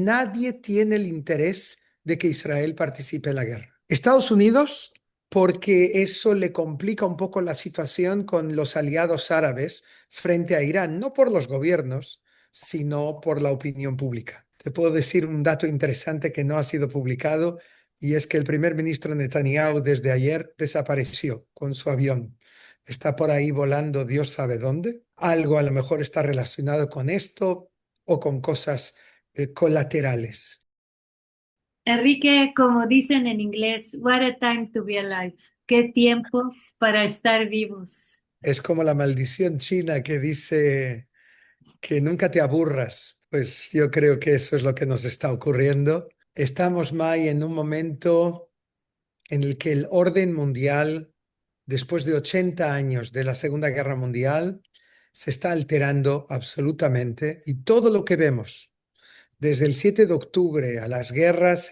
nadie tiene el interés de que Israel participe en la guerra. Estados Unidos, porque eso le complica un poco la situación con los aliados árabes frente a Irán, no por los gobiernos, sino por la opinión pública. Te puedo decir un dato interesante que no ha sido publicado y es que el primer ministro Netanyahu desde ayer desapareció con su avión. Está por ahí volando Dios sabe dónde. Algo a lo mejor está relacionado con esto o con cosas colaterales. Enrique, como dicen en inglés, what a time to be alive. Qué tiempos para estar vivos. Es como la maldición china que dice que nunca te aburras. Pues yo creo que eso es lo que nos está ocurriendo. Estamos, May, en un momento en el que el orden mundial, después de 80 años de la Segunda Guerra Mundial, se está alterando absolutamente y todo lo que vemos desde el 7 de octubre a las guerras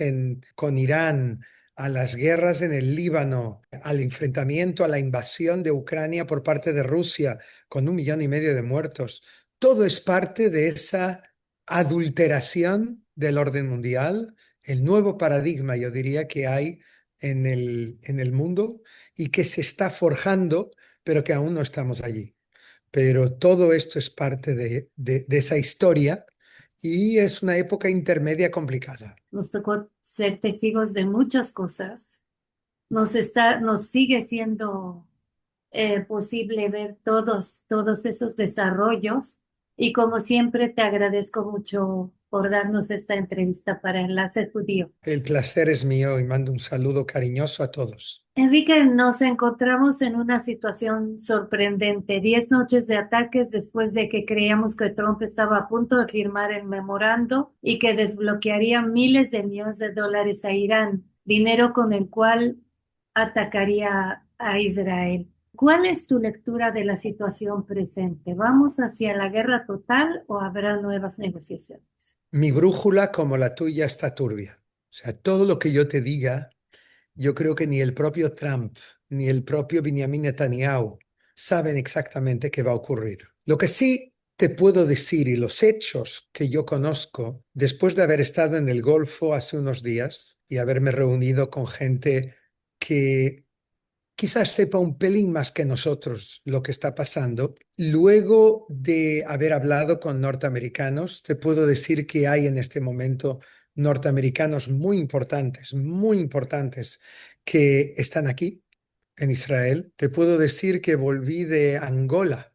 con Irán, a las guerras en el Líbano, al enfrentamiento, a la invasión de Ucrania por parte de Rusia, con 1,5 millones de muertos. Todo es parte de esa adulteración del orden mundial, el nuevo paradigma, yo diría, que hay en el mundo y que se está forjando, pero que aún no estamos allí. Pero todo esto es parte de esa historia y es una época intermedia complicada. Nos tocó ser testigos de muchas cosas. Nos sigue siendo posible ver todos esos desarrollos. Y como siempre, te agradezco mucho por darnos esta entrevista para Enlace Judío. El placer es mío y mando un saludo cariñoso a todos. Enrique, nos encontramos en una situación sorprendente. 10 noches de ataques después de que creíamos que Trump estaba a punto de firmar el memorando y que desbloquearía miles de millones de dólares a Irán, dinero con el cual atacaría a Israel. ¿Cuál es tu lectura de la situación presente? ¿Vamos hacia la guerra total o habrá nuevas negociaciones? Mi brújula, como la tuya, está turbia. O sea, todo lo que yo te diga, yo creo que ni el propio Trump ni el propio Benjamin Netanyahu saben exactamente qué va a ocurrir. Lo que sí te puedo decir y los hechos que yo conozco, después de haber estado en el Golfo hace unos días y haberme reunido con gente que quizás sepa un pelín más que nosotros lo que está pasando. Luego de haber hablado con norteamericanos, te puedo decir que hay en este momento norteamericanos muy importantes, que están aquí en Israel. Te puedo decir que volví de Angola,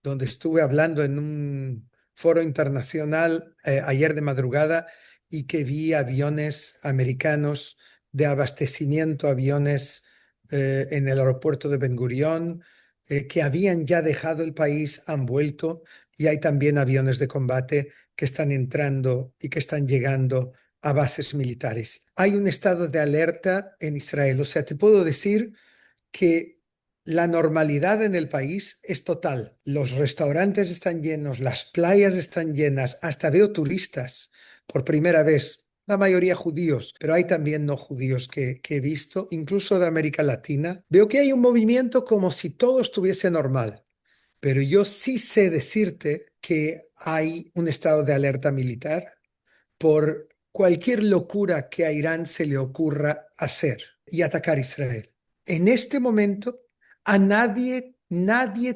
donde estuve hablando en un foro internacional ayer de madrugada y que vi aviones americanos de abastecimiento, aviones en el aeropuerto de Ben Gurión, que habían ya dejado el país, han vuelto, y hay también aviones de combate que están entrando y que están llegando a bases militares. Hay un estado de alerta en Israel, o sea, te puedo decir que la normalidad en el país es total. Los restaurantes están llenos, las playas están llenas, hasta veo turistas por primera vez, la mayoría judíos, pero hay también no judíos que he visto, incluso de América Latina. Veo que hay un movimiento como si todo estuviese normal, pero yo sí sé decirte que hay un estado de alerta militar por cualquier locura que a Irán se le ocurra hacer y atacar Israel. En este momento, a nadie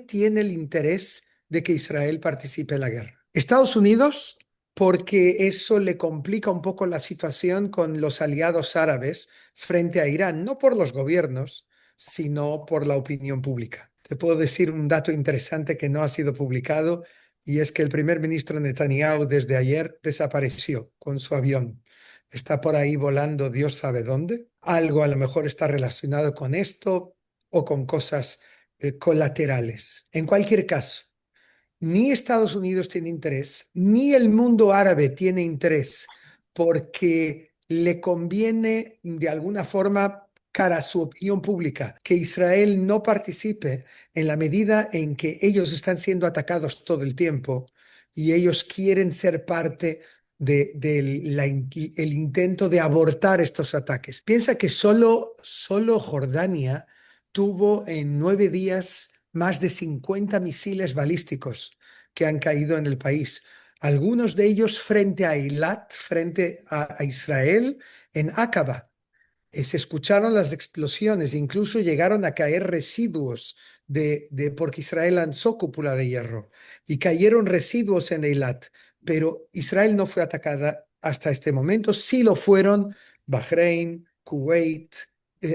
tiene el interés de que Israel participe en la guerra. Estados Unidos, porque eso le complica un poco la situación con los aliados árabes frente a Irán, no por los gobiernos, sino por la opinión pública. Te puedo decir un dato interesante que no ha sido publicado y es que el primer ministro Netanyahu desde ayer desapareció con su avión. Está por ahí volando Dios sabe dónde. Algo a lo mejor está relacionado con esto o con cosas colaterales. En cualquier caso, ni Estados Unidos tiene interés, ni el mundo árabe tiene interés, porque le conviene de alguna forma, cara a su opinión pública, que Israel no participe en la medida en que ellos están siendo atacados todo el tiempo y ellos quieren ser parte el intento de abortar estos ataques. Piensa que solo Jordania tuvo en 9 días más de 50 misiles balísticos que han caído en el país. algunos de ellos frente a Eilat, frente a Israel, en Acaba. Se escucharon las explosiones, incluso llegaron a caer residuos porque Israel lanzó cúpula de hierro y cayeron residuos en Eilat, pero Israel no fue atacada hasta este momento. Sí lo fueron Bahrein, Kuwait,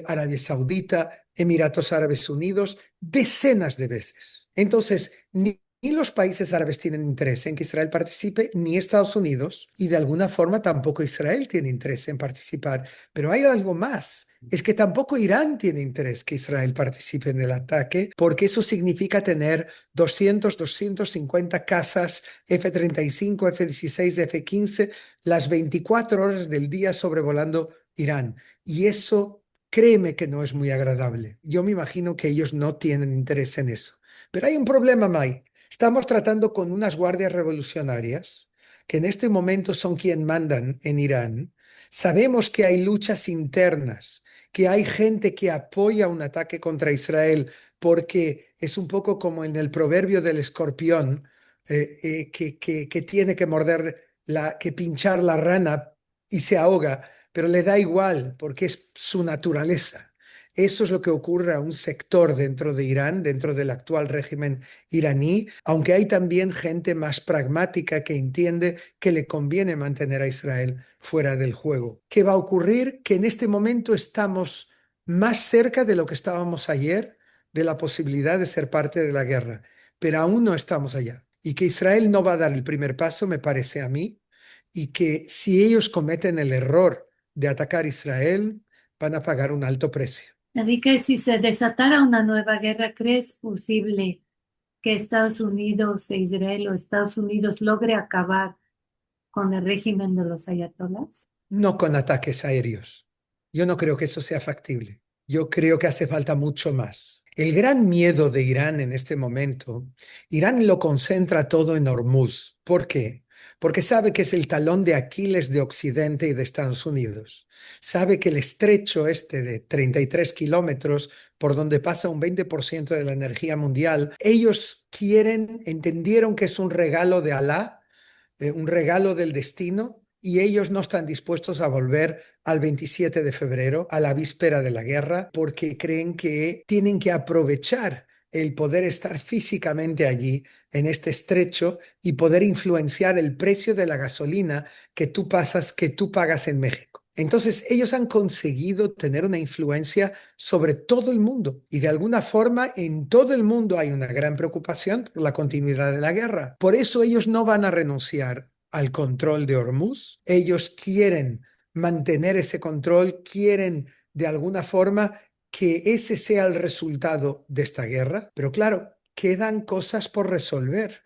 Arabia Saudita, Emiratos Árabes Unidos, decenas de veces. Entonces, ni los países árabes tienen interés en que Israel participe, ni Estados Unidos, y de alguna forma tampoco Israel tiene interés en participar. Pero hay algo más, es que tampoco Irán tiene interés que Israel participe en el ataque, porque eso significa tener 250 casas F-35, F-16, F-15, las 24 horas del día sobrevolando Irán. Y eso, créeme que no es muy agradable. Yo me imagino que ellos no tienen interés en eso. Pero hay un problema, May. Estamos tratando con unas guardias revolucionarias que en este momento son quien mandan en Irán. Sabemos que hay luchas internas, que hay gente que apoya un ataque contra Israel porque es un poco como en el proverbio del escorpión que tiene que que pinchar la rana y se ahoga, pero le da igual porque es su naturaleza. Eso es lo que ocurre a un sector dentro de Irán, dentro del actual régimen iraní, aunque hay también gente más pragmática que entiende que le conviene mantener a Israel fuera del juego. ¿Qué va a ocurrir? Que en este momento estamos más cerca de lo que estábamos ayer, de la posibilidad de ser parte de la guerra, pero aún no estamos allá. Y que Israel no va a dar el primer paso, me parece a mí, y que si ellos cometen el error de atacar a Israel, van a pagar un alto precio. Enrique, si se desatara una nueva guerra, ¿crees posible que Estados Unidos e Israel o Estados Unidos logre acabar con el régimen de los ayatolás? No con ataques aéreos. Yo no creo que eso sea factible. Yo creo que hace falta mucho más. El gran miedo de Irán en este momento, Irán lo concentra todo en Hormuz. ¿Por qué? Porque sabe que es el talón de Aquiles de Occidente y de Estados Unidos. Sabe que el estrecho este de 33 kilómetros, por donde pasa un 20% de la energía mundial, ellos entendieron que es un regalo de Alá, un regalo del destino, y ellos no están dispuestos a volver al 27 de febrero, a la víspera de la guerra, porque creen que tienen que aprovechar el poder estar físicamente allí, en este estrecho, y poder influenciar el precio de la gasolina que tú pagas en México. Entonces, ellos han conseguido tener una influencia sobre todo el mundo y de alguna forma en todo el mundo hay una gran preocupación por la continuidad de la guerra. Por eso ellos no van a renunciar al control de Hormuz. Ellos quieren mantener ese control, quieren de alguna forma que ese sea el resultado de esta guerra. Pero claro, quedan cosas por resolver.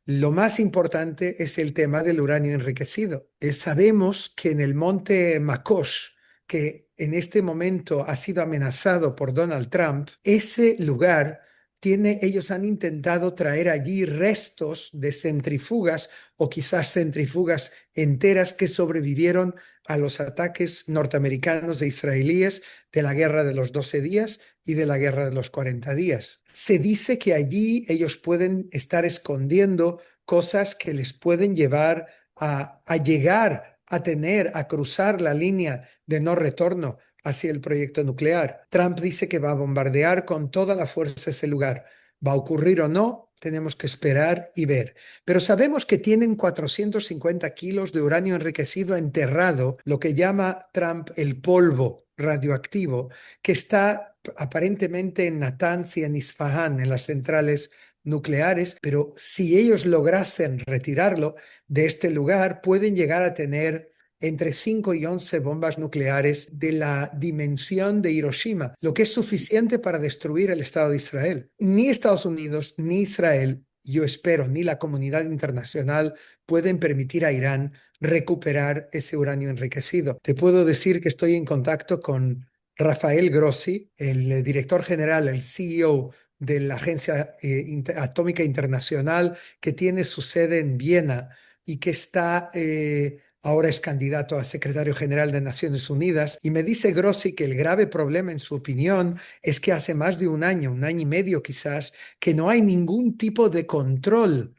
Lo más importante es el tema del uranio enriquecido. Sabemos que en el monte Makosh, que en este momento ha sido amenazado por Donald Trump, ese lugar ellos han intentado traer allí restos de centrifugas o quizás centrifugas enteras que sobrevivieron a los ataques norteamericanos e israelíes de la guerra de los 12 días y de la guerra de los 40 días. Se dice que allí ellos pueden estar escondiendo cosas que les pueden llevar a llegar a cruzar la línea de no retorno hacia el proyecto nuclear. Trump dice que va a bombardear con toda la fuerza ese lugar. ¿Va a ocurrir o no? Tenemos que esperar y ver. Pero sabemos que tienen 450 kilos de uranio enriquecido enterrado, lo que llama Trump el polvo radioactivo, que está aparentemente en Natanz y en Isfahan, en las centrales nucleares, pero si ellos lograsen retirarlo de este lugar, pueden llegar a tener entre 5 y 11 bombas nucleares de la dimensión de Hiroshima, lo que es suficiente para destruir el Estado de Israel. Ni Estados Unidos ni Israel, yo espero, ni la comunidad internacional pueden permitir a Irán recuperar ese uranio enriquecido. Te puedo decir que estoy en contacto con Rafael Grossi, el director general, el CEO de la Agencia Atómica Internacional, que tiene su sede en Viena y que ahora es candidato a secretario general de Naciones Unidas, y me dice Grossi que el grave problema, en su opinión, es que hace más de un año y medio quizás, que no hay ningún tipo de control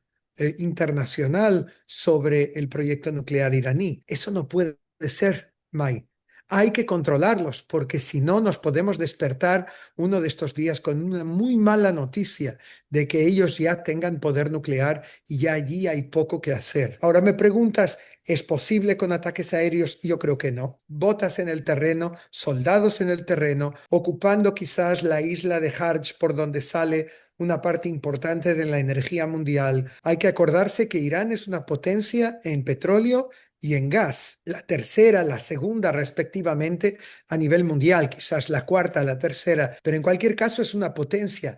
internacional sobre el proyecto nuclear iraní. Eso no puede ser, May. Hay que controlarlos porque si no nos podemos despertar uno de estos días con una muy mala noticia de que ellos ya tengan poder nuclear y ya allí hay poco que hacer. Ahora me preguntas, ¿es posible con ataques aéreos? Yo creo que no. Botas en el terreno, soldados en el terreno, ocupando quizás la isla de Harj por donde sale una parte importante de la energía mundial. Hay que acordarse que Irán es una potencia en petróleo y en gas, la tercera, la segunda respectivamente a nivel mundial, quizás la cuarta, la tercera, pero en cualquier caso es una potencia.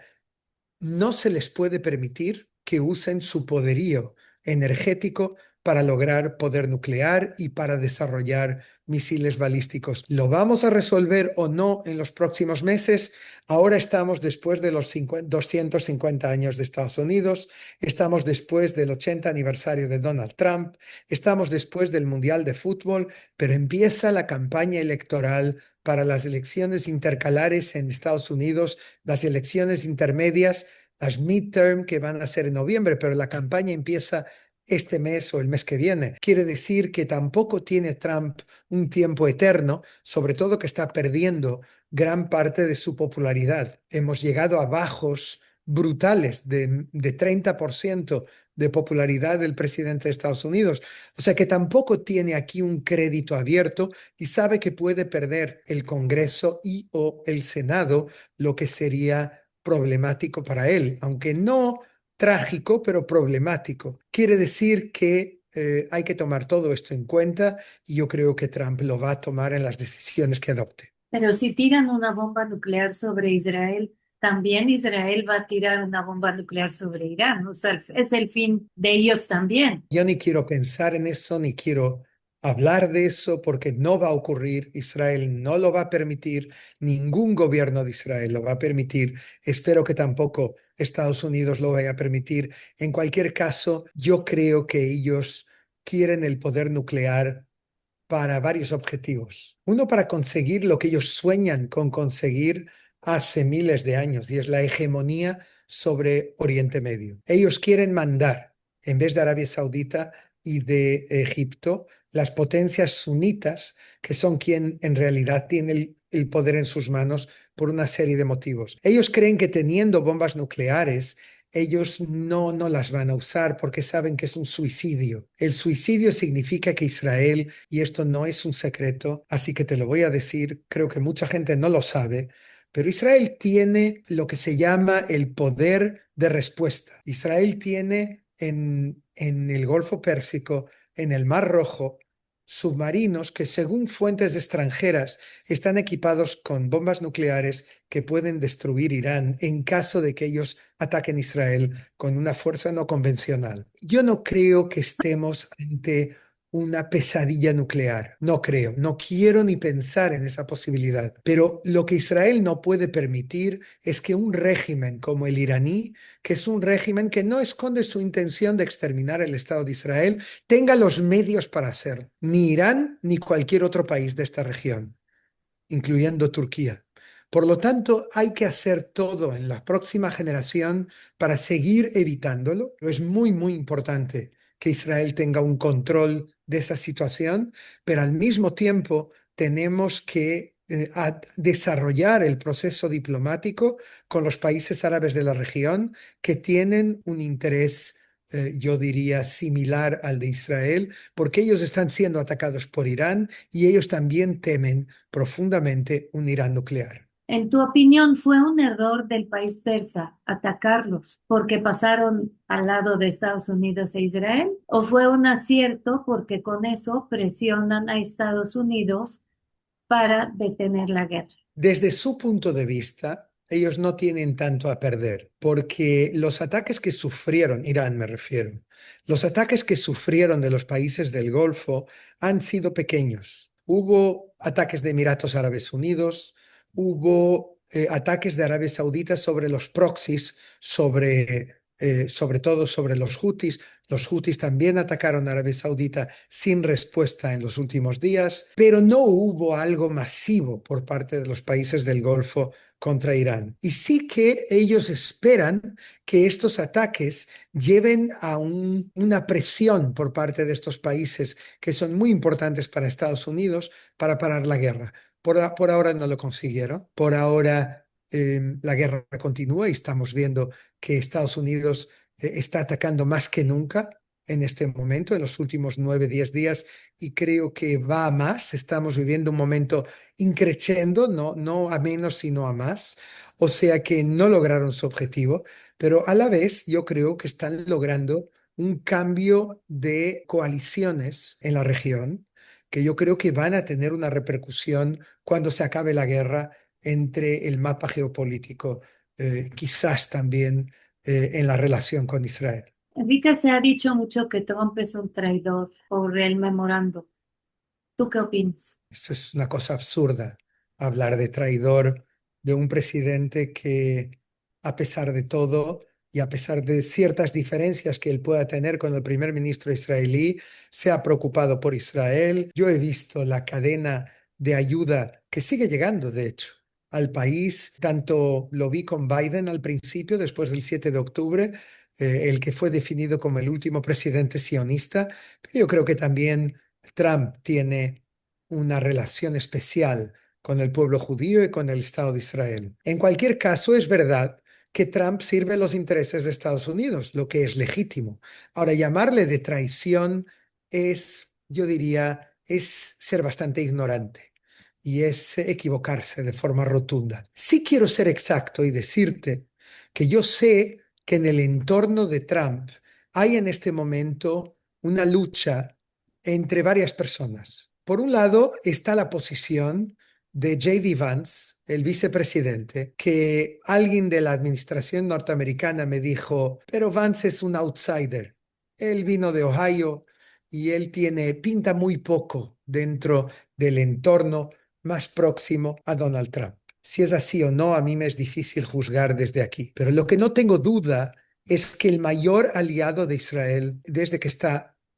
No se les puede permitir que usen su poderío energético para lograr poder nuclear y para desarrollar misiles balísticos. ¿Lo vamos a resolver o no en los próximos meses? Ahora estamos después de los 250 años de Estados Unidos, estamos después del 80 aniversario de Donald Trump, estamos después del Mundial de Fútbol, pero empieza la campaña electoral para las elecciones intercalares en Estados Unidos, las elecciones intermedias, las midterm que van a ser en noviembre, pero la campaña empieza este mes o el mes que viene. Quiere decir que tampoco tiene Trump un tiempo eterno, sobre todo que está perdiendo gran parte de su popularidad. Hemos llegado a bajos brutales de 30% de popularidad del presidente de Estados Unidos. O sea que tampoco tiene aquí un crédito abierto y sabe que puede perder el Congreso y o el Senado, lo que sería problemático para él, aunque no trágico, pero problemático. Quiere decir que hay que tomar todo esto en cuenta y yo creo que Trump lo va a tomar en las decisiones que adopte. Pero si tiran una bomba nuclear sobre Israel, también Israel va a tirar una bomba nuclear sobre Irán. O sea, es el fin de ellos también. Yo ni quiero pensar en eso, ni quiero hablar de eso, porque no va a ocurrir. Israel no lo va a permitir, ningún gobierno de Israel lo va a permitir. Espero que tampoco Estados Unidos lo vaya a permitir. En cualquier caso, yo creo que ellos quieren el poder nuclear para varios objetivos. Uno, para conseguir lo que ellos sueñan con conseguir hace miles de años, y es la hegemonía sobre Oriente Medio. Ellos quieren mandar, en vez de Arabia Saudita y de Egipto, las potencias sunitas, que son quien en realidad tiene el poder en sus manos por una serie de motivos. Ellos creen que teniendo bombas nucleares, ellos no las van a usar porque saben que es un suicidio. El suicidio significa que Israel, y esto no es un secreto, así que te lo voy a decir, creo que mucha gente no lo sabe, pero Israel tiene lo que se llama el poder de respuesta. Israel tiene en el Golfo Pérsico, en el Mar Rojo, submarinos que según fuentes extranjeras están equipados con bombas nucleares que pueden destruir Irán en caso de que ellos ataquen Israel con una fuerza no convencional. Yo no creo que estemos ante una pesadilla nuclear. No creo, no quiero ni pensar en esa posibilidad. Pero lo que Israel no puede permitir es que un régimen como el iraní, que es un régimen que no esconde su intención de exterminar el Estado de Israel, tenga los medios para hacerlo. Ni Irán ni cualquier otro país de esta región, incluyendo Turquía. Por lo tanto, hay que hacer todo en la próxima generación para seguir evitándolo. Pero es muy, muy importante que Israel tenga un control de esa situación, pero al mismo tiempo tenemos que desarrollar el proceso diplomático con los países árabes de la región que tienen un interés, yo diría, similar al de Israel, porque ellos están siendo atacados por Irán y ellos también temen profundamente un Irán nuclear. En tu opinión, ¿fue un error del país persa atacarlos porque pasaron al lado de Estados Unidos e Israel? ¿O fue un acierto porque con eso presionan a Estados Unidos para detener la guerra? Desde su punto de vista, ellos no tienen tanto a perder, porque los ataques que sufrieron, Irán me refiero, los ataques que sufrieron de los países del Golfo han sido pequeños. Hubo ataques de Emiratos Árabes Unidos, hubo ataques de Arabia Saudita sobre los proxies, sobre todo sobre los Houthis. Los Houthis también atacaron a Arabia Saudita sin respuesta en los últimos días, pero no hubo algo masivo por parte de los países del Golfo contra Irán. Y sí que ellos esperan que estos ataques lleven a una presión por parte de estos países que son muy importantes para Estados Unidos para parar la guerra. Por ahora no lo consiguieron. Por ahora la guerra continúa y estamos viendo que Estados Unidos está atacando más que nunca en este momento, en los últimos 9, 10 días, y creo que va a más. Estamos viviendo un momento increciendo, no a menos, sino a más. O sea que no lograron su objetivo, pero a la vez yo creo que están logrando un cambio de coaliciones en la región, que yo creo que van a tener una repercusión cuando se acabe la guerra entre el mapa geopolítico, quizás también en la relación con Israel. Enrique, se ha dicho mucho que Trump es un traidor por el memorando. ¿Tú qué opinas? Eso es una cosa absurda, hablar de traidor de un presidente que, a pesar de todo y a pesar de ciertas diferencias que él pueda tener con el primer ministro israelí, se ha preocupado por Israel. Yo he visto la cadena de ayuda que sigue llegando, de hecho, al país. Tanto lo vi con Biden al principio, después del 7 de octubre, el que fue definido como el último presidente sionista, pero yo creo que también Trump tiene una relación especial con el pueblo judío y con el Estado de Israel. En cualquier caso, es verdad que Trump sirve los intereses de Estados Unidos, lo que es legítimo. Ahora, llamarle de traición es, yo diría, es ser bastante ignorante y es equivocarse de forma rotunda. Sí quiero ser exacto y decirte que yo sé que en el entorno de Trump hay en este momento una lucha entre varias personas. Por un lado está la posición de J.D. Vance, el vicepresidente, que alguien de la administración norteamericana me dijo, pero Vance es un outsider. Él vino de Ohio y él tiene pinta muy poco dentro del entorno más próximo a Donald Trump. Si es así o no, a mí me es difícil juzgar desde aquí. Pero lo que no tengo duda es que el mayor aliado de Israel, desde que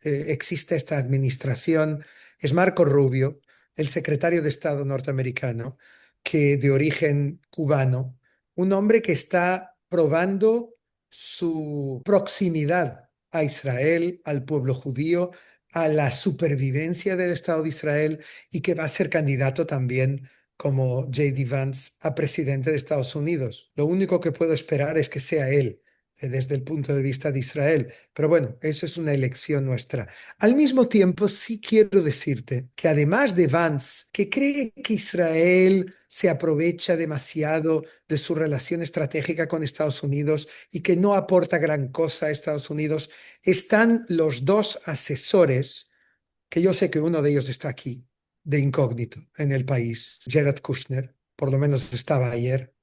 existe esta administración, es Marco Rubio, el secretario de Estado norteamericano, que de origen cubano, un hombre que está probando su proximidad a Israel, al pueblo judío, a la supervivencia del Estado de Israel y que va a ser candidato también como J.D. Vance a presidente de Estados Unidos. Lo único que puedo esperar es que sea él desde el punto de vista de Israel. Pero bueno, eso es una elección nuestra. Al mismo tiempo, sí quiero decirte que además de Vance, que cree que Israel se aprovecha demasiado de su relación estratégica con Estados Unidos y que no aporta gran cosa a Estados Unidos, están los dos asesores, que yo sé que uno de ellos está aquí, de incógnito en el país, Jared Kushner, por lo menos estaba ayer.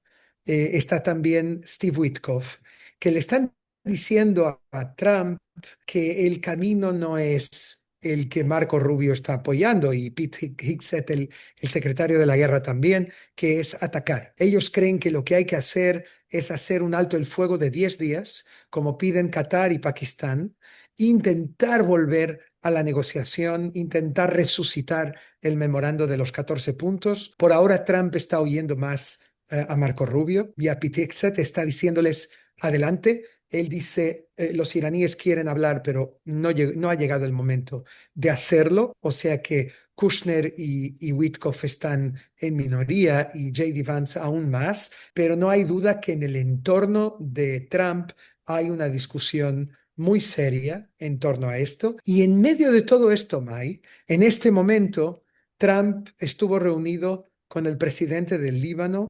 Está también Steve Witkoff, que le están diciendo a Trump que el camino no es el que Marco Rubio está apoyando y Pete Hegseth, el secretario de la guerra también, que es atacar. Ellos creen que lo que hay que hacer es hacer un alto el fuego de 10 días, como piden Qatar y Pakistán, e intentar volver a la negociación, intentar resucitar el memorando de los 14 puntos. Por ahora Trump está oyendo más a Marco Rubio y a Pete Hegseth, está diciéndoles adelante. Él dice, los iraníes quieren hablar, pero no ha llegado el momento de hacerlo, o sea que Kushner y Witkoff están en minoría y J.D. Vance aún más, pero no hay duda que en el entorno de Trump hay una discusión muy seria en torno a esto. Y en medio de todo esto, Mai, en este momento, Trump estuvo reunido con el presidente del Líbano,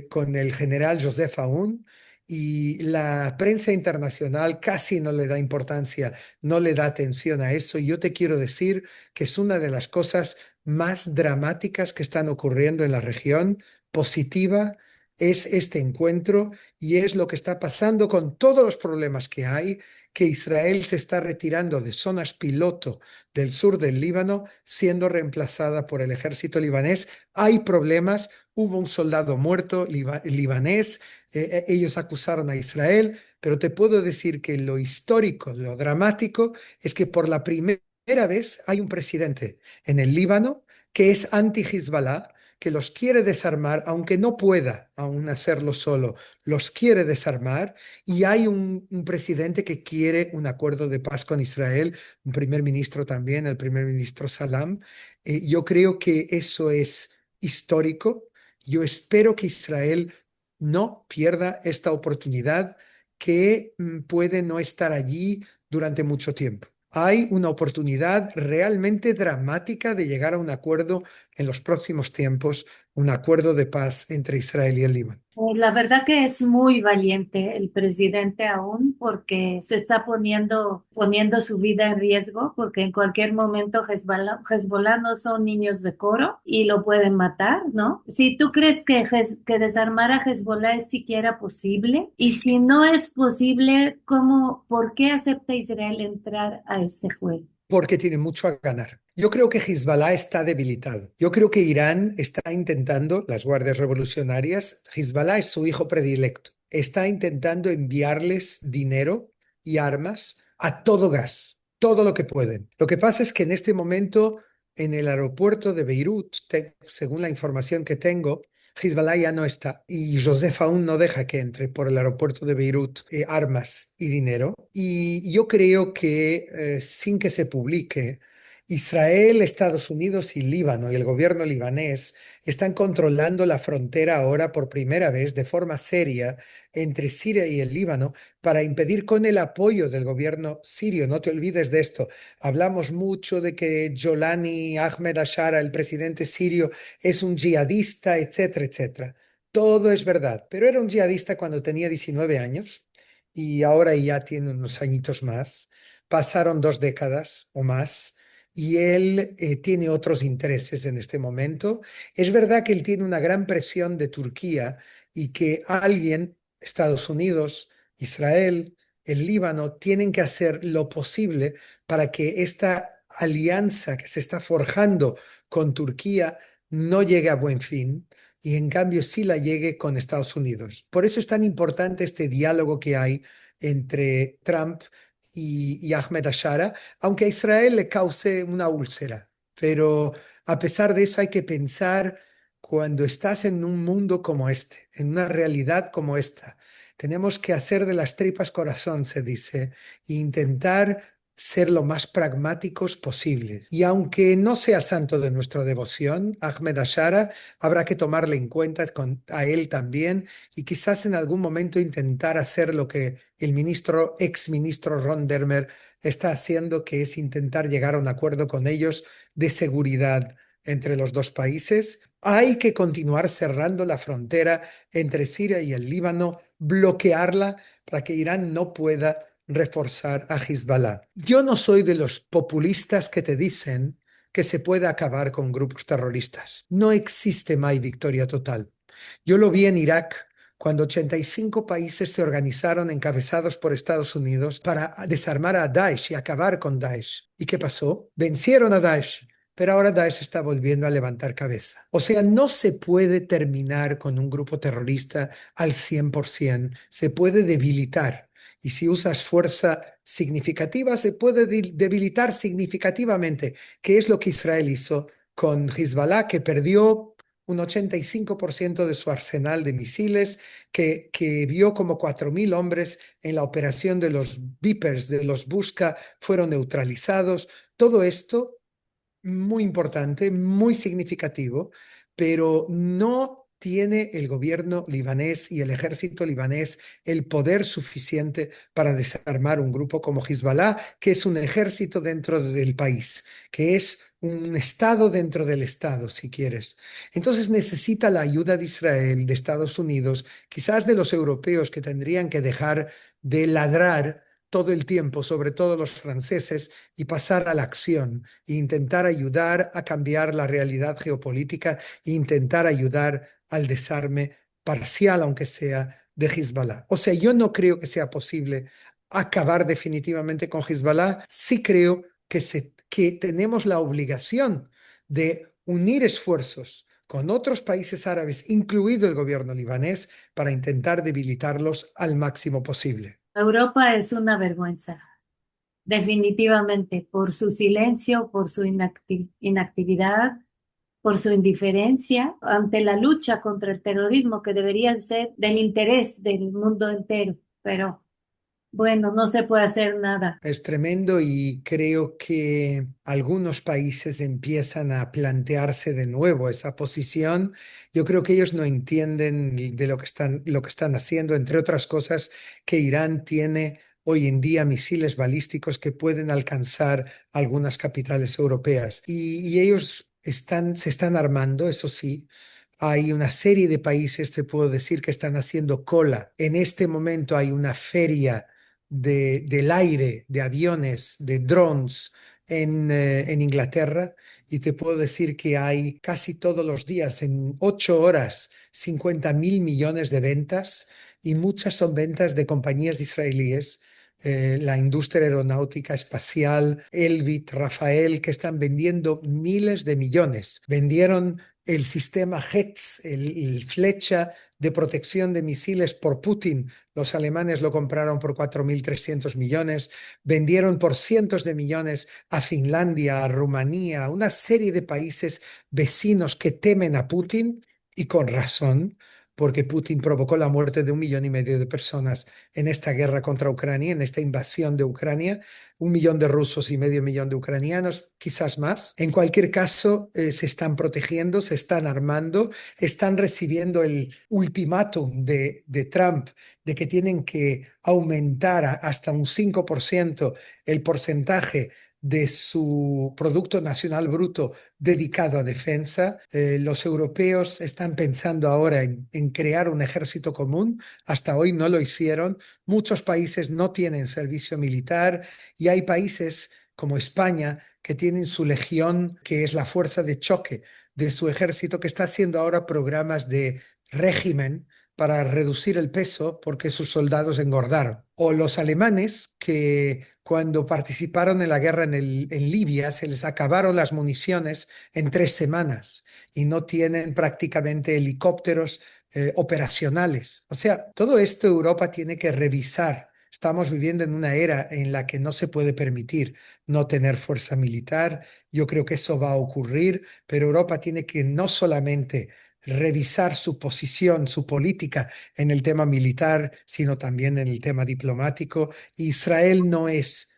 con el general Joseph Aoun, y la prensa internacional casi no le da importancia, no le da atención a eso. Y yo te quiero decir que es una de las cosas más dramáticas que están ocurriendo en la región, positiva. Es este encuentro y es lo que está pasando con todos los problemas que hay, que Israel se está retirando de zonas piloto del sur del Líbano, siendo reemplazada por el ejército libanés. Hay problemas, hubo un soldado muerto libanés, ellos acusaron a Israel, pero te puedo decir que lo histórico, lo dramático, es que por la primera vez hay un presidente en el Líbano que es anti-Hezbollah, que los quiere desarmar, aunque no pueda aún hacerlo solo, los quiere desarmar, y hay un presidente que quiere un acuerdo de paz con Israel, un primer ministro también, el primer ministro Salam. Yo creo que eso es histórico. Yo espero que Israel no pierda esta oportunidad que puede no estar allí durante mucho tiempo. Hay una oportunidad realmente dramática de llegar a un acuerdo en los próximos tiempos, un acuerdo de paz entre Israel y el Líbano. La verdad que es muy valiente el presidente aún porque se está poniendo su vida en riesgo porque en cualquier momento Hezbollah no son niños de coro y lo pueden matar, ¿no? Si tú crees que, que desarmar a Hezbollah es siquiera posible y si no es posible, ¿por qué acepta Israel entrar a este juego? Porque tiene mucho a ganar. Yo creo que Hezbollah está debilitado. Yo creo que Irán está intentando, las guardias revolucionarias, Hezbollah es su hijo predilecto, está intentando enviarles dinero y armas a todo gas, todo lo que pueden. Lo que pasa es que en este momento, en el aeropuerto de Beirut, según la información que tengo, Hezbollah ya no está y Joseph aún no deja que entre por el aeropuerto de Beirut armas y dinero. Y yo creo que sin que se publique, Israel, Estados Unidos y Líbano y el gobierno libanés están controlando la frontera ahora por primera vez de forma seria entre Siria y el Líbano para impedir con el apoyo del gobierno sirio. No te olvides de esto. Hablamos mucho de que Jolani Ahmed Ashara, el presidente sirio, es un yihadista, etcétera, etcétera. Todo es verdad, pero era un yihadista cuando tenía 19 años y ahora ya tiene unos añitos más. Pasaron 2 décadas o más y él tiene otros intereses en este momento. Es verdad que él tiene una gran presión de Turquía y que alguien, Estados Unidos, Israel, el Líbano, tienen que hacer lo posible para que esta alianza que se está forjando con Turquía no llegue a buen fin y en cambio sí la llegue con Estados Unidos. Por eso es tan importante este diálogo que hay entre Trump y Ahmed Ashara, aunque a Israel le cause una úlcera. Pero a pesar de eso hay que pensar cuando estás en un mundo como este, en una realidad como esta. Tenemos que hacer de las tripas corazón, se dice, e intentar ser lo más pragmáticos posible. Y aunque no sea santo de nuestra devoción, Ahmed Ashara, habrá que tomarle en cuenta a él también y quizás en algún momento intentar hacer lo que el ex ministro Ron Dermer está haciendo, que es intentar llegar a un acuerdo con ellos de seguridad entre los dos países. Hay que continuar cerrando la frontera entre Siria y el Líbano, bloquearla para que Irán no pueda reforzar a Hezbollah. Yo no soy de los populistas que te dicen que se puede acabar con grupos terroristas. No existe más victoria total. Yo lo vi en Irak cuando 85 países se organizaron encabezados por Estados Unidos para desarmar a Daesh y acabar con Daesh. ¿Y qué pasó? Vencieron a Daesh, pero ahora Daesh está volviendo a levantar cabeza. O sea, no se puede terminar con un grupo terrorista al 100%, se puede debilitar. Y si usas fuerza significativa, se puede debilitar significativamente, que es lo que Israel hizo con Hezbollah, que perdió un 85% de su arsenal de misiles, que vio como 4.000 hombres en la operación de los Vipers, de los Busca, fueron neutralizados. Todo esto muy importante, muy significativo, pero no tiene el gobierno libanés y el ejército libanés el poder suficiente para desarmar un grupo como Hezbollah, que es un ejército dentro del país, que es un estado dentro del estado, si quieres. Entonces necesita la ayuda de Israel, de Estados Unidos, quizás de los europeos que tendrían que dejar de ladrar todo el tiempo, sobre todo los franceses, y pasar a la acción e intentar ayudar a cambiar la realidad geopolítica e intentar ayudar al desarme parcial, aunque sea, de Hezbollah. O sea, yo no creo que sea posible acabar definitivamente con Hezbollah. Sí creo que tenemos la obligación de unir esfuerzos con otros países árabes, incluido el gobierno libanés, para intentar debilitarlos al máximo posible. Europa es una vergüenza, definitivamente, por su silencio, por su inactividad. por su indiferencia ante la lucha contra el terrorismo que debería ser del interés del mundo entero. Pero bueno, no se puede hacer nada. Es tremendo y creo que algunos países empiezan a plantearse de nuevo esa posición. Yo creo que ellos no entienden de lo que están haciendo, entre otras cosas, que Irán tiene hoy en día misiles balísticos que pueden alcanzar algunas capitales europeas. Y ellos se están armando, eso sí. Hay una serie de países, te puedo decir, que están haciendo cola. En este momento hay una feria del aire, de aviones, de drones en Inglaterra, y te puedo decir que hay casi todos los días, en 8 horas, 50.000 millones de ventas, y muchas son ventas de compañías israelíes. La industria aeronáutica espacial, Elbit, Rafael, que están vendiendo miles de millones. Vendieron el sistema HETS, el flecha de protección de misiles por Putin. Los alemanes lo compraron por 4.300 millones, vendieron por cientos de millones a Finlandia, a Rumanía, a una serie de países vecinos que temen a Putin, y con razón, porque Putin provocó la muerte de 1,5 millones de personas en esta guerra contra Ucrania, en esta invasión de Ucrania, 1 millón de rusos y medio millón de ucranianos, quizás más. En cualquier caso, se están protegiendo, se están armando, están recibiendo el ultimátum de Trump de que tienen que aumentar hasta un 5% el porcentaje de su Producto Nacional Bruto dedicado a defensa. Los europeos están pensando ahora en crear un ejército común. Hasta hoy no lo hicieron. Muchos países no tienen servicio militar, y hay países como España que tienen su legión, que es la fuerza de choque de su ejército, que está haciendo ahora programas de régimen para reducir el peso porque sus soldados engordaron. O los alemanes que cuando participaron en la guerra en Libia se les acabaron las municiones en 3 semanas y no tienen prácticamente helicópteros operacionales. O sea, todo esto Europa tiene que revisar. Estamos viviendo en una era en la que no se puede permitir no tener fuerza militar. Yo creo que eso va a ocurrir, pero Europa tiene que no solamente revisar su posición, su política en el tema militar, sino también en el tema diplomático. Israel no es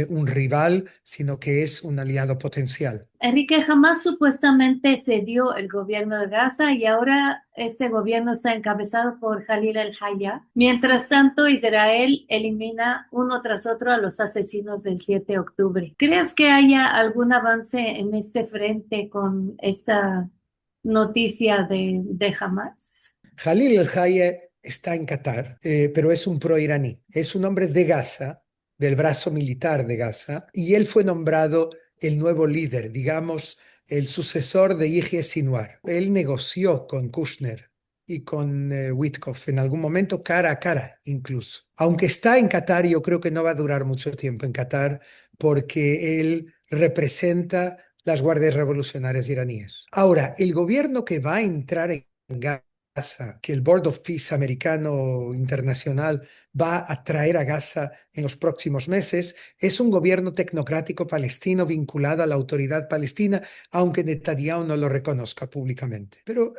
un rival, sino que es un aliado potencial. Enrique, jamás supuestamente cedió el gobierno de Gaza y ahora este gobierno está encabezado por Jalil el-Haya. Mientras tanto, Israel elimina uno tras otro a los asesinos del 7 de octubre. ¿Crees que haya algún avance en este frente con esta noticia de Hamas? Jalil el-Haya está en Qatar, pero es un pro-iraní. Es un hombre de Gaza, del brazo militar de Gaza, y él fue nombrado el nuevo líder, digamos, el sucesor de Yihya Sinwar. Él negoció con Kushner y con Witkoff en algún momento, cara a cara incluso. Aunque está en Qatar, yo creo que no va a durar mucho tiempo en Qatar, porque él representa las guardias revolucionarias iraníes. Ahora, el gobierno que va a entrar en Gaza, que el Board of Peace americano internacional va a traer a Gaza en los próximos meses, es un gobierno tecnocrático palestino vinculado a la autoridad palestina, aunque Netanyahu no lo reconozca públicamente. Pero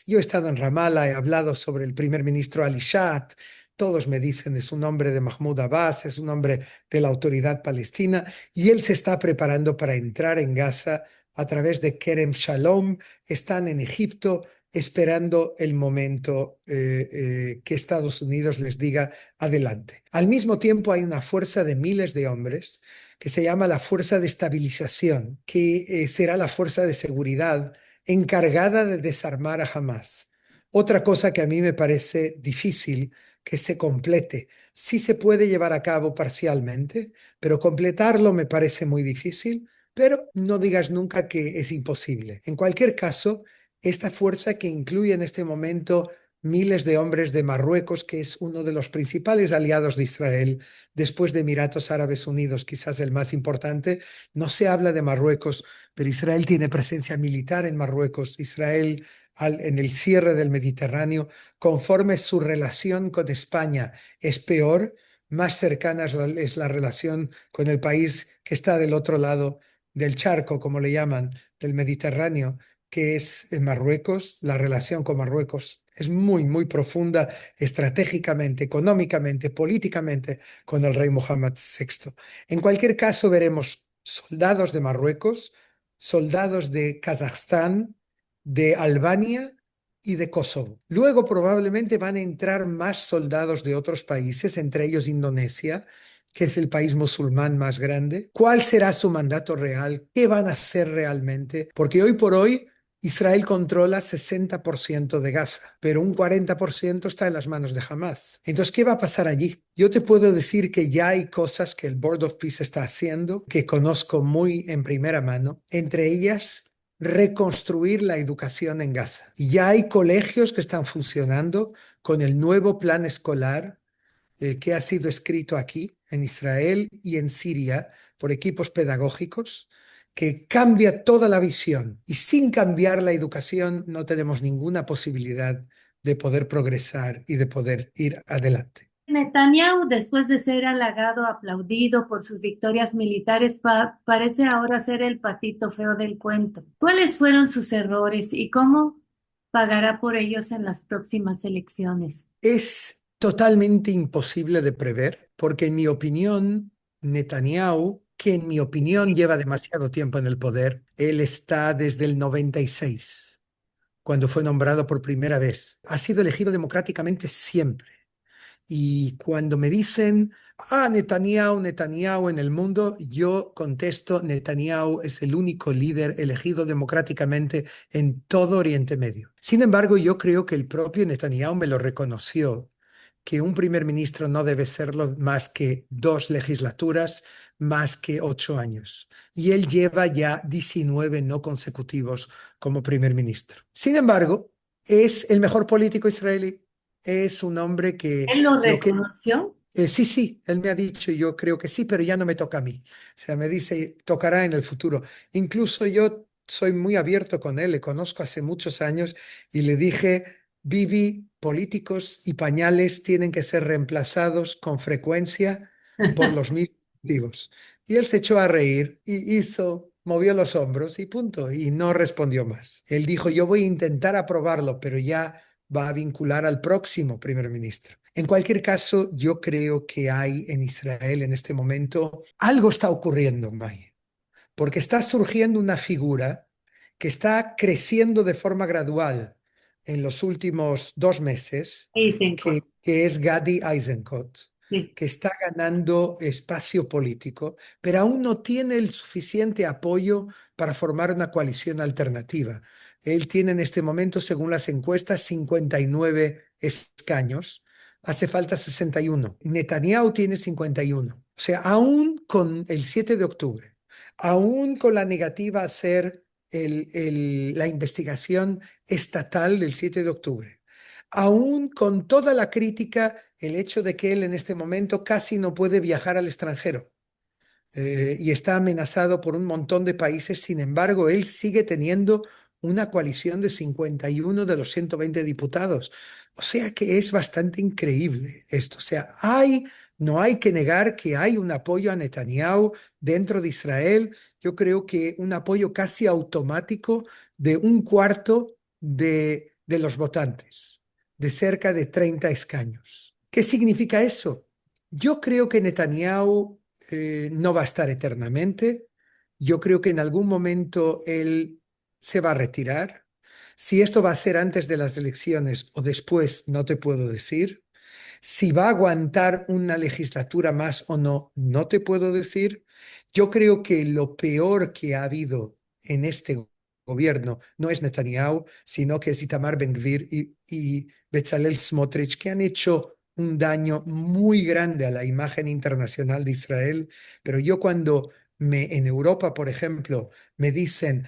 yo he estado en Ramallah, he hablado sobre el primer ministro Ali Shat. Todos me dicen es un hombre de Mahmoud Abbas, es un hombre de la autoridad palestina, y él se está preparando para entrar en Gaza a través de Kerem Shalom. Están en Egipto esperando el momento que Estados Unidos les diga adelante. Al mismo tiempo hay una fuerza de miles de hombres que se llama la Fuerza de Estabilización, que será la fuerza de seguridad encargada de desarmar a Hamas. Otra cosa que a mí me parece difícil que se complete. Sí se puede llevar a cabo parcialmente, pero completarlo me parece muy difícil, pero no digas nunca que es imposible. En cualquier caso, esta fuerza que incluye en este momento miles de hombres de Marruecos, que es uno de los principales aliados de Israel, después de Emiratos Árabes Unidos, quizás el más importante. No se habla de Marruecos, pero Israel tiene presencia militar en Marruecos. Israel, en el cierre del Mediterráneo, conforme su relación con España es peor, más cercana es la relación con el país que está del otro lado del charco, como le llaman, del Mediterráneo. que es Marruecos, la relación con Marruecos es muy, muy profunda estratégicamente, económicamente, políticamente con el rey Mohammed VI. En cualquier caso, veremos soldados de Marruecos, soldados de Kazajstán, de Albania y de Kosovo. Luego probablemente van a entrar más soldados de otros países, entre ellos Indonesia, que es el país musulmán más grande. ¿Cuál será su mandato real? ¿Qué van a hacer realmente? Porque hoy por hoy Israel controla 60% de Gaza, pero un 40% está en las manos de Hamas. Entonces, ¿qué va a pasar allí? Yo te puedo decir que ya hay cosas que el Board of Peace está haciendo, que conozco muy en primera mano, entre ellas reconstruir la educación en Gaza. Y ya hay colegios que están funcionando con el nuevo plan escolar que ha sido escrito aquí, en Israel y en Siria, por equipos pedagógicos, que cambia toda la visión. Y sin cambiar la educación no tenemos ninguna posibilidad de poder progresar y de poder ir adelante. Netanyahu, después de ser halagado, aplaudido por sus victorias militares, parece ahora ser el patito feo del cuento. ¿Cuáles fueron sus errores y cómo pagará por ellos en las próximas elecciones? Es totalmente imposible de prever, porque en mi opinión, Netanyahu, que en mi opinión lleva demasiado tiempo en el poder, él está desde el 96, cuando fue nombrado por primera vez. Ha sido elegido democráticamente siempre. Y cuando me dicen, Netanyahu, Netanyahu en el mundo, yo contesto, Netanyahu es el único líder elegido democráticamente en todo Oriente Medio. Sin embargo, yo creo que el propio Netanyahu me lo reconoció, que un primer ministro no debe serlo más que 2 legislaturas, más que 8 años. Y él lleva ya 19 no consecutivos como primer ministro. Sin embargo, es el mejor político israelí. Es un hombre que ¿Él lo lo que reconoció? sí, sí, él me ha dicho, y yo creo que sí, pero ya no me toca a mí. O sea, me dice, tocará en el futuro. Incluso yo soy muy abierto con él, le conozco hace muchos años y le dije, Bibi, políticos y pañales tienen que ser reemplazados con frecuencia por los mismos motivos. Y él se echó a reír y movió los hombros y punto, y no respondió más. Él dijo, yo voy a intentar aprobarlo, pero ya va a vincular al próximo primer ministro. En cualquier caso, yo creo que hay en Israel en este momento algo está ocurriendo, May, porque está surgiendo una figura que está creciendo de forma gradual en los últimos 2 meses, Eisenkot. que es Gadi Eisenkot, Sí. que está ganando espacio político, pero aún no tiene el suficiente apoyo para formar una coalición alternativa. Él tiene en este momento, según las encuestas, 59 escaños. Hace falta 61. Netanyahu tiene 51. O sea, aún con el 7 de octubre, aún con la negativa a hacer la investigación estatal del 7 de octubre, aún con toda la crítica, el hecho de que él en este momento casi no puede viajar al extranjero y está amenazado por un montón de países. Sin embargo, él sigue teniendo una coalición de 51 de los 120 diputados. O sea que es bastante increíble esto. O sea, no hay que negar que hay un apoyo a Netanyahu dentro de Israel. Yo creo que un apoyo casi automático de un cuarto de los votantes, de cerca de 30 escaños. ¿Qué significa eso? Yo creo que Netanyahu no va a estar eternamente. Yo creo que en algún momento él se va a retirar. Si esto va a ser antes de las elecciones o después, no te puedo decir. Si va a aguantar una legislatura más o no, no te puedo decir. Yo creo que lo peor que ha habido en este gobierno no es Netanyahu, sino que es Itamar Ben-Gvir y Bezalel Smotrich, que han hecho un daño muy grande a la imagen internacional de Israel. Pero yo cuando en Europa, por ejemplo, me dicen,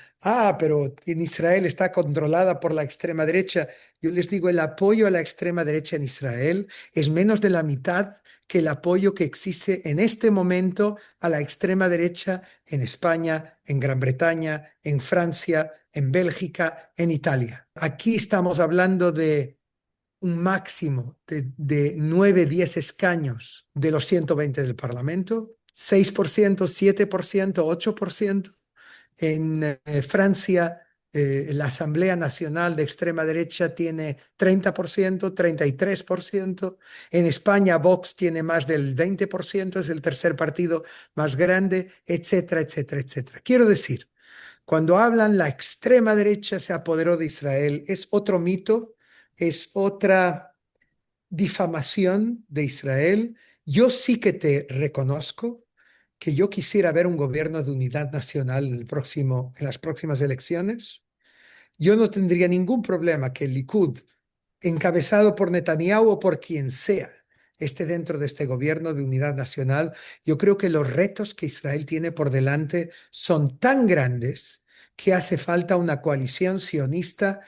pero en Israel está controlada por la extrema derecha, yo les digo, el apoyo a la extrema derecha en Israel es menos de la mitad que el apoyo que existe en este momento a la extrema derecha en España, en Gran Bretaña, en Francia, en Bélgica, en Italia. Aquí estamos hablando de un máximo de 9, 10 escaños de los 120 del Parlamento, 6%, 7%, 8%. En Francia La Asamblea Nacional de extrema derecha tiene 30%, 33%. En España, Vox tiene más del 20%, es el tercer partido más grande, etcétera, etcétera, etcétera. Quiero decir, cuando hablan la extrema derecha se apoderó de Israel, es otro mito, es otra difamación de Israel. Yo sí que te reconozco que yo quisiera ver un gobierno de unidad nacional en las próximas elecciones. Yo no tendría ningún problema que el Likud, encabezado por Netanyahu o por quien sea, esté dentro de este gobierno de unidad nacional. Yo creo que los retos que Israel tiene por delante son tan grandes que hace falta una coalición sionista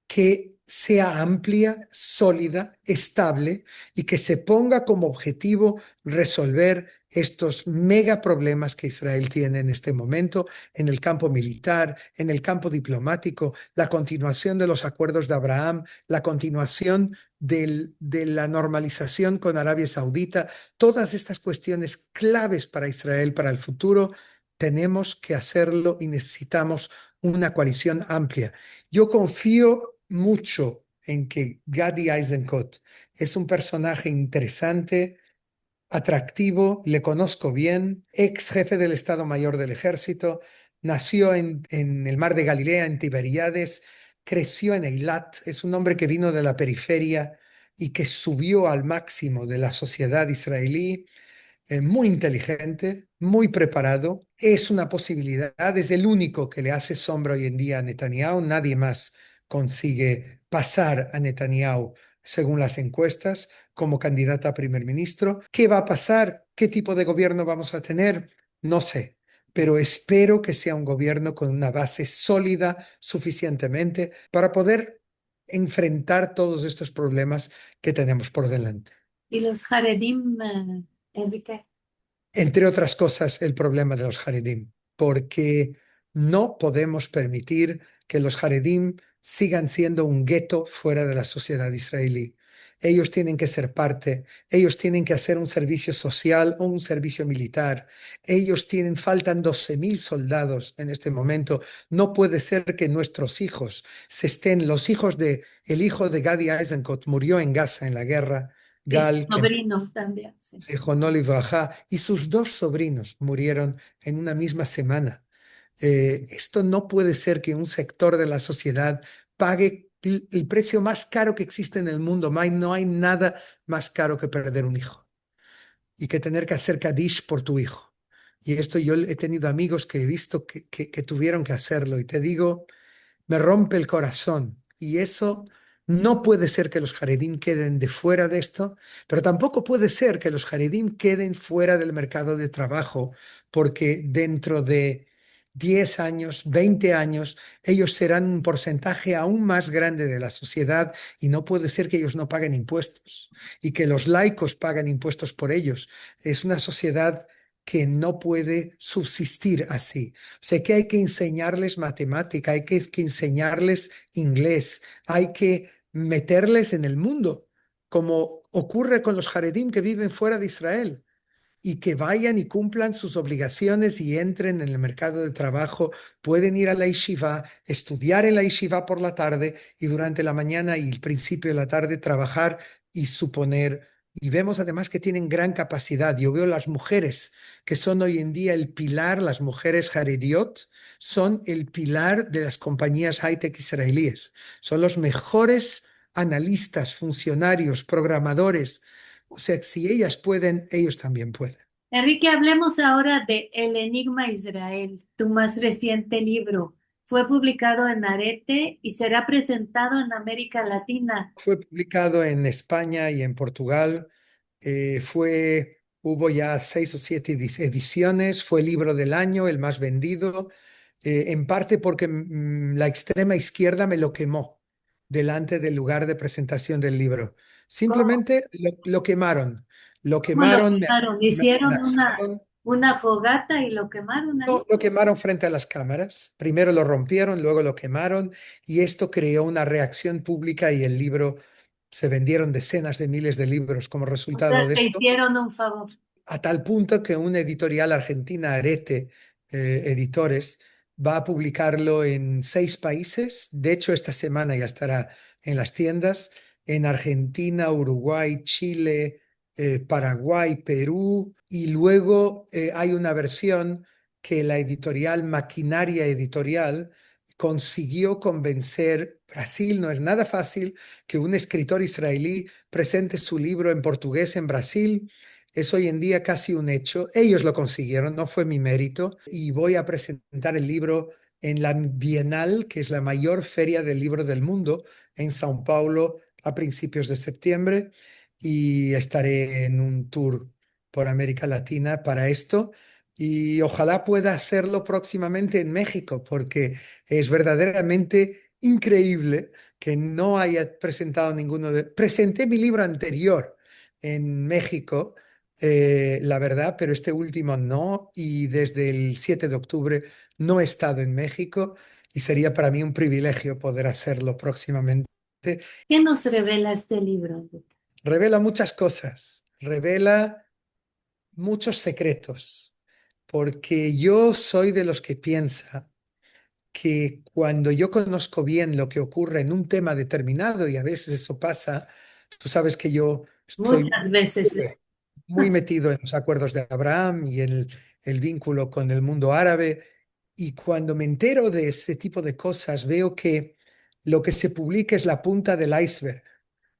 que sea amplia, sólida, estable y que se ponga como objetivo resolver estos mega problemas que Israel tiene en este momento en el campo militar, en el campo diplomático, la continuación de los acuerdos de Abraham, la continuación de la normalización con Arabia Saudita, todas estas cuestiones claves para Israel, para el futuro, tenemos que hacerlo y necesitamos una coalición amplia. Yo confío mucho en que Gadi Eisenkot es un personaje interesante, atractivo, le conozco bien, ex jefe del Estado Mayor del Ejército, nació en el Mar de Galilea, en Tiberíades, creció en Eilat, es un hombre que vino de la periferia y que subió al máximo de la sociedad israelí, muy inteligente, muy preparado, es una posibilidad, es el único que le hace sombra hoy en día a Netanyahu, nadie más consigue pasar a Netanyahu según las encuestas como candidata a primer ministro. ¿Qué va a pasar? ¿Qué tipo de gobierno vamos a tener? No sé, pero espero que sea un gobierno con una base sólida suficientemente para poder enfrentar todos estos problemas que tenemos por delante. Y los Haredim, Enrique. Entre otras cosas, el problema de los Haredim, porque no podemos permitir que los Haredim sigan siendo un gueto fuera de la sociedad israelí. Ellos tienen que ser parte, ellos tienen que hacer un servicio social o un servicio militar. Faltan 12.000 soldados en este momento. No puede ser que nuestros hijos el hijo de Gadi Eisenkot murió en Gaza en la guerra, Y su Gal, que sobrino también, sí. Zichrono Livraja, y sus dos sobrinos murieron en una misma semana. Esto no puede ser que un sector de la sociedad pague el precio más caro que existe en el mundo. No hay nada más caro que perder un hijo y que tener que hacer Kadish por tu hijo. Y esto yo he tenido amigos que he visto que tuvieron que hacerlo y te digo, me rompe el corazón. Y eso no puede ser que los Haredim queden de fuera de esto, pero tampoco puede ser que los Haredim queden fuera del mercado de trabajo, porque dentro de 10 años, 20 años, ellos serán un porcentaje aún más grande de la sociedad y no puede ser que ellos no paguen impuestos y que los laicos paguen impuestos por ellos. Es una sociedad que no puede subsistir así. Sé que hay que enseñarles matemática, que enseñarles inglés, hay que meterles en el mundo, como ocurre con los Haredim que viven fuera de Israel y que vayan y cumplan sus obligaciones y entren en el mercado de trabajo, pueden ir a la yeshiva, estudiar en la yeshiva por la tarde y durante la mañana y el principio de la tarde trabajar y suponer. Y vemos además que tienen gran capacidad. Yo veo las mujeres que son hoy en día el pilar, las mujeres Harediot, son el pilar de las compañías high-tech israelíes. Son los mejores analistas, funcionarios, programadores. O sea, si ellas pueden, ellos también pueden. Enrique, hablemos ahora de El Enigma Israel, tu más reciente libro. Fue publicado en Arete y será presentado en América Latina. Fue publicado en España y en Portugal. Hubo ya 6 o 7 ediciones. Fue libro del año, el más vendido, en parte porque la extrema izquierda me lo quemó delante del lugar de presentación del libro. ¿Cómo, Simplemente lo quemaron. Lo cómo lo quemaron, quemaron? me Hicieron amenazaron. una fogata y lo quemaron ahí. No, lo quemaron frente a las cámaras. Primero lo rompieron, luego lo quemaron y esto creó una reacción pública y el libro se vendieron decenas de miles de libros como O sea, resultado de te esto, hicieron un favor. a tal punto que una editorial argentina, Arete Editores, va a publicarlo en 6 países. De hecho, esta semana ya estará en las tiendas, en Argentina, Uruguay, Chile, Paraguay, Perú, y luego hay una versión que la editorial Maquinaria Editorial consiguió convencer. Brasil no es nada fácil que un escritor israelí presente su libro en portugués en Brasil. Es hoy en día casi un hecho. Ellos lo consiguieron, no fue mi mérito. Y voy a presentar el libro en la Bienal, que es la mayor feria del libro del mundo, en Sao Paulo a principios de septiembre. Y estaré en un tour por América Latina para esto. Y ojalá pueda hacerlo próximamente en México, porque es verdaderamente increíble que no haya presentado ninguno de... Presenté mi libro anterior en México, la verdad, pero este último no, y desde el 7 de octubre no he estado en México y sería para mí un privilegio poder hacerlo próximamente. ¿Qué nos revela este libro, Enrique? Revela muchas cosas, revela muchos secretos, porque yo soy de los que piensa que cuando yo conozco bien lo que ocurre en un tema determinado, y a veces eso pasa, tú sabes que yo estoy Muchas veces. muy metido en los acuerdos de Abraham y en el vínculo con el mundo árabe, y cuando me entero de este tipo de cosas, veo que lo que se publica es la punta del iceberg,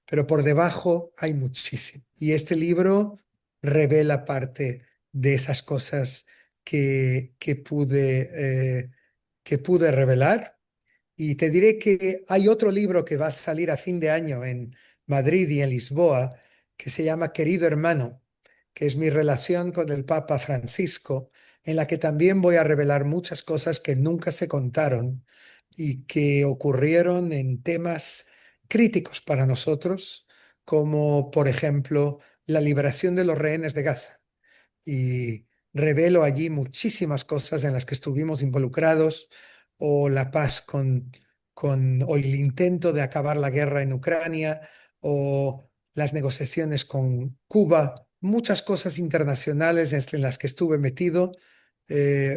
pero por debajo hay muchísimo. Y este libro revela parte de esas cosas que pude revelar. Y te diré que hay otro libro que va a salir a fin de año en Madrid y en Lisboa, que se llama Querido Hermano, que es mi relación con el Papa Francisco, en la que también voy a revelar muchas cosas que nunca se contaron y que ocurrieron en temas críticos para nosotros, como por ejemplo la liberación de los rehenes de Gaza, y revelo allí muchísimas cosas en las que estuvimos involucrados, o la paz o el intento de acabar la guerra en Ucrania, o las negociaciones con Cuba, muchas cosas internacionales en las que estuve metido,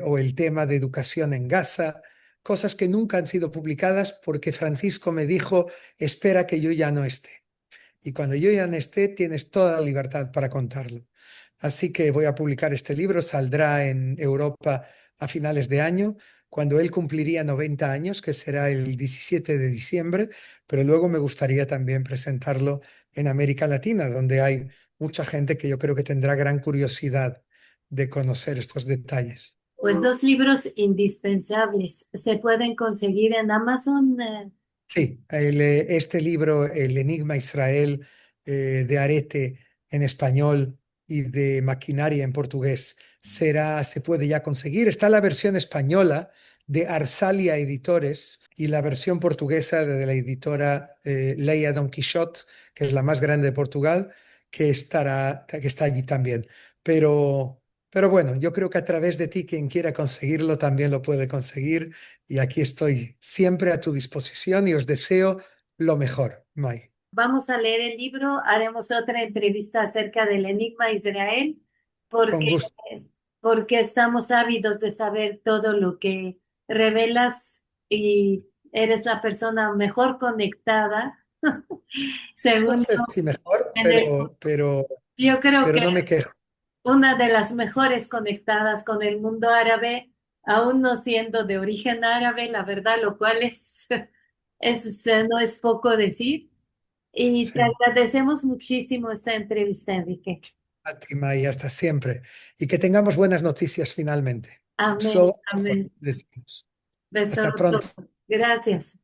o el tema de educación en Gaza, cosas que nunca han sido publicadas porque Francisco me dijo, espera que yo ya no esté. Y cuando yo ya no esté, tienes toda la libertad para contarlo. Así que voy a publicar este libro, saldrá en Europa a finales de año, cuando él cumpliría 90 años, que será el 17 de diciembre, pero luego me gustaría también presentarlo en América Latina, donde hay mucha gente que yo creo que tendrá gran curiosidad de conocer estos detalles. Pues dos libros indispensables. ¿Se pueden conseguir en Amazon? Sí, este libro, El Enigma Israel, de Arete en español y de Maquinaria en portugués, se puede ya conseguir. Está la versión española de Arsalia Editores y la versión portuguesa de la editora Leia Don Quixote, que es la más grande de Portugal, que está allí también. Pero, pero bueno, yo creo que a través de ti, quien quiera conseguirlo también lo puede conseguir, y aquí estoy siempre a tu disposición y os deseo lo mejor, Mai. Vamos a leer el libro, haremos otra entrevista acerca del Enigma Israel, Con porque, gusto. porque estamos ávidos de saber todo lo que revelas y eres la persona mejor conectada, No según sé yo, si mejor, en el- yo creo pero que no me quejo. una de las mejores conectadas con el mundo árabe, aún no siendo de origen árabe, la verdad, lo cual no es poco decir. Y te Sí, agradecemos muchísimo esta entrevista, Enrique. a ti, Mai, hasta siempre. Y que tengamos buenas noticias finalmente. Amén, So, amén. decimos. Hasta Besos. pronto. Gracias.